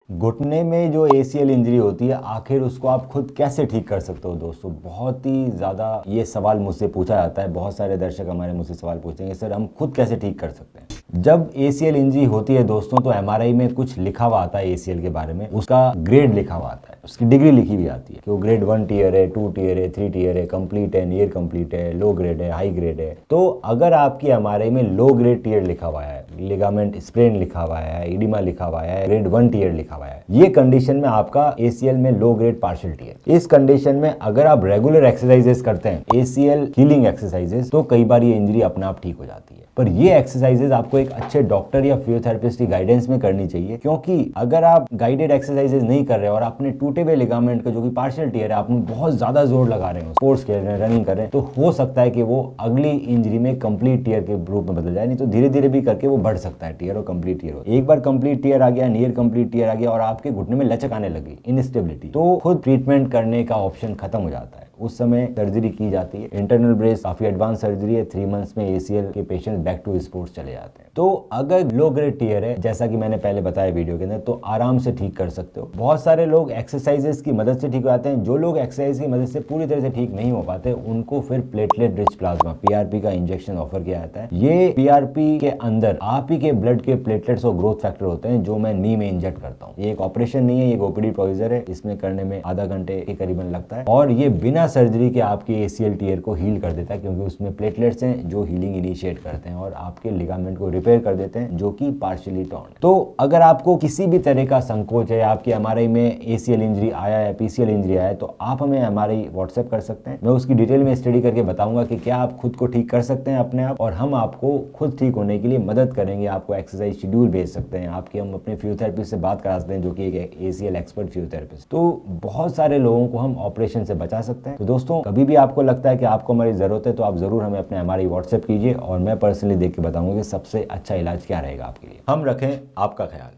घुटने में जो ACL इंजरी होती है, आखिर उसको आप खुद कैसे ठीक कर सकते हो दोस्तों? बहुत ही ज़्यादा ये सवाल मुझसे पूछा जाता है। बहुत सारे दर्शक हमारे मुझसे सवाल पूछेंगे, सर हम खुद कैसे ठीक कर सकते हैं? जब ACL इंजरी होती है दोस्तों, तो MRI में कुछ लिखा हुआ आता है ACL के बारे में, उसका ग्रेड लिखा हुआ आता है, उसकी डिग्री लिखी हुई आती है कि वो ग्रेड 1 टीयर है, 2 टीयर है, 3 टीयर है, कंप्लीट है, नियर कंप्लीट है, लो ग्रेड है, हाई ग्रेड है। तो अगर आपकी MRI में लो ग्रेड टीयर लिखा हुआ है, लिगामेंट स्प्रेन लिखा हुआ है, इडिमा लिखा हुआ है, ग्रेड 1 टीयर लिखा हुआ है, ये कंडीशन में आपका ACL में लो ग्रेड पार्शियल टीयर। इस कंडीशन में अगर आप रेगुलर एक्सरसाइजेस करते हैं, ACL हीलिंग एक्सरसाइजेस, तो कई बार ये इंजरी अपने आप ठीक हो जाती है। पर ये एक्सरसाइजेस आपको एक अच्छे डॉक्टर या फिजियोथेरेपिस्ट की गाइडेंस में करनी चाहिए, क्योंकि अगर आप गाइडेड एक्सरसाइजेस नहीं कर रहे और अपने टूटे हुए लिगामेंट का जो कि पार्शियल टीयर है, आप बहुत ज्यादा जोर लगा रहे हो, स्पोर्ट्स खेल रहे हैं, रनिंग कर रहे हैं, तो हो सकता है कि वो अगली इंजरी में कंप्लीट टीयर के रूप में बदल जाए। नहीं तो धीरे धीरे भी करके वो बढ़ सकता है टीयर और कंप्लीट टीयर हो। एक बार कंप्लीट टीयर आ गया, नियर कंप्लीट टीयर आ गया और आपके घुटने में लचक आने लगी, इनस्टेबिलिटी, तो खुद ट्रीटमेंट करने का ऑप्शन खत्म हो जाता है। उस समय सर्जरी की जाती है। इंटरनल ब्रेस काफी एडवांस सर्जरी है। 3 मंथ्स में ACL के पेशेंट बैक टू स्पोर्ट्स चले जाते हैं। तो अगर लो ग्रेड टीयर है, जैसा कि मैंने पहले बताया वीडियो के अंदर, तो आराम से ठीक कर सकते हो। बहुत सारे लोग एक्सरसाइजेस की मदद से ठीक हो जाते हैं। जो लोग एक्सरसाइज की मदद से पूरी तरह से ठीक नहीं हो पाते, उनको फिर प्लेटलेट रिच प्लाज्मा PRP का इंजेक्शन ऑफर किया जाता है। ये PRP के अंदर आप ही के ब्लड के प्लेटलेट्स और ग्रोथ फैक्टर होते हैं, जो मैं नी में इंजेक्ट करता हूँ। ये एक ऑपरेशन नहीं है, ये एक OPD प्रोसीजर है। इसमें करने में आधा घंटे के करीबन लगता है और ये बिना सर्जरी के आपके ACL टीयर को हील कर देता है, क्योंकि उसमें प्लेटलेट्स हैं जो हीलिंग इनिशिएट करते हैं और आपके लिगामेंट को रिपेयर कर देते हैं, जो कि पार्शियली टॉर्न। तो अगर आपको किसी भी तरह का संकोच है, आपकी MRI में ACL इंजरी आया है, PCL इंजरी आया है, तो आप हमें MRI WhatsApp कर सकते हैं। मैं उसकी डिटेल में स्टडी करके बताऊंगा कि क्या आप खुद को ठीक कर सकते हैं अपने आप, और हम आपको खुद ठीक होने के लिए मदद करेंगे। आपको एक्सरसाइज शेड्यूल भेज सकते हैं, आपके हम अपने फिजियोथेरेपिस्ट से बात करा सकते हैं, जो कि एक ACL एक्सपर्ट फिजियोथेरेपिस्ट। तो बहुत सारे लोगों को हम ऑपरेशन से बचा सकते हैं। तो दोस्तों, कभी भी आपको लगता है कि आपको हमारी जरूरत है, तो आप जरूर हमें अपने MRI WhatsApp कीजिए और मैं पर्सनली देख के बताऊंगा कि सबसे अच्छा इलाज क्या रहेगा आपके लिए। हम रखें आपका ख्याल।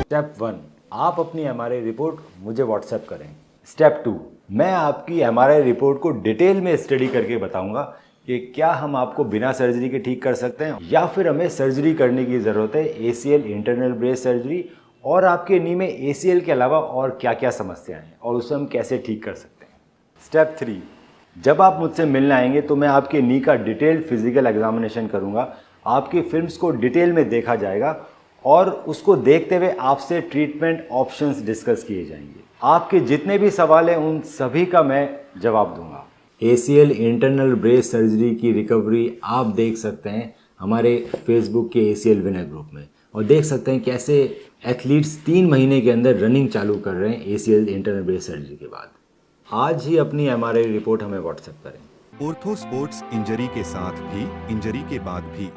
स्टेप 1, आप अपनी MRI रिपोर्ट मुझे WhatsApp करें। स्टेप 2, मैं आपकी MRI रिपोर्ट को डिटेल में स्टडी करके बताऊंगा कि क्या हम आपको बिना सर्जरी के ठीक कर सकते हैं या फिर हमें सर्जरी करने की ज़रूरत है, ACL इंटरनल ब्रेस सर्जरी, और आपके नी में ACL के अलावा और क्या क्या समस्याएं हैं और उसे हम कैसे ठीक कर सकते हैं। स्टेप 3, जब आप मुझसे मिलने आएंगे तो मैं आपके नी का डिटेल्ड फिजिकल एग्जामिनेशन करूँगा। आपकी फिल्म्स को डिटेल में देखा जाएगा और उसको देखते हुए आपसे ट्रीटमेंट ऑप्शंस डिस्कस किए जाएंगे। आपके जितने भी सवाल हैं उन सभी का मैं जवाब दूंगा। ACL इंटरनल ब्रेस सर्जरी की रिकवरी आप देख सकते हैं हमारे फेसबुक के ACL विनर ग्रुप में, और देख सकते हैं कैसे एथलीट्स 3 महीने के अंदर रनिंग चालू कर रहे हैं ACL इंटरनल ब्रेस सर्जरी के बाद। आज ही अपनी MRI रिपोर्ट हमें WhatsApp करें। ऑर्थो स्पोर्ट्स इंजरी के साथ भी, इंजरी के बाद भी